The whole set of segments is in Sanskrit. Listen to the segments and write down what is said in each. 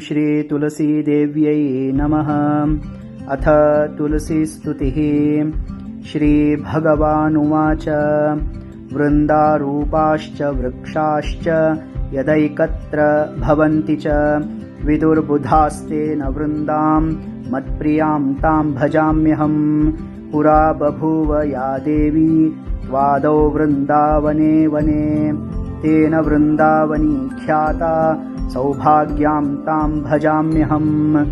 श्रीतुलसीदेव्यै नमः। अथ तुलसीस्तुतिः। श्रीभगवानुवाच वृन्दारूपाश्च वृक्षाश्च यदैकत्र भवन्ति च विदुर्बुधास्तेन वृन्दां मत्प्रियां तां भजाम्यहम्। पुरा बभूव या देवी त्वादौ वृन्दावने वने तेन वृन्दावनी ख्याता सौभाग्यां तां भजाम्यहम्।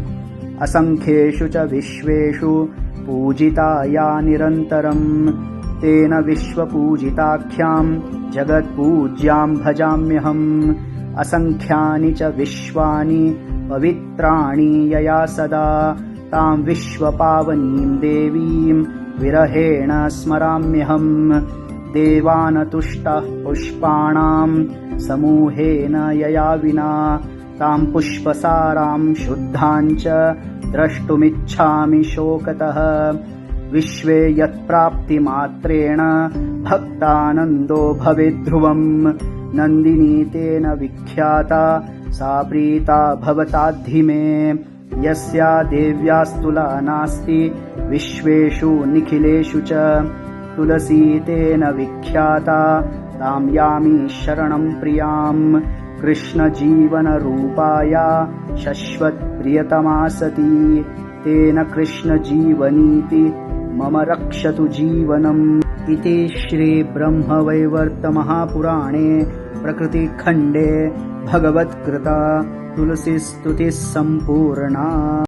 असङ्ख्येषु च विश्वेषु पूजिता या निरन्तरम् तेन विश्वपूजिताख्यां जगत्पूज्यां भजाम्यहम्। असङ्ख्यानि च विश्वानि पवित्राणि यया सदा तां विश्वपावनीं देवीं विरहेण स्मराम्यहम्। देवानतुष्टः पुष्पाणां समूहेन यया विना तां पुष्पसारां शुद्धां च द्रष्टुमिच्छामि शोकतः। विश्वे यत्प्राप्तिमात्रेण भक्तानन्दो भवेद्ध्रुवम् नन्दिनी तेन विख्याता सा प्रीता भवताद्धि मे। यस्या देव्यास्तुला नास्ति विश्वेषु निखिलेषु च तुलसी तेन विख्याता तां यामि शरणं प्रियाम्। कृष्णजीवनरूपाया शश्वत्प्रियतमा सती तेन कृष्णजीवनीति मम रक्षतु जीवनम्। इति श्रीब्रह्मवैवर्तमहापुराणे प्रकृतिखण्डे भगवत्कृता तुलसीस्तुतिः सम्पूर्णा।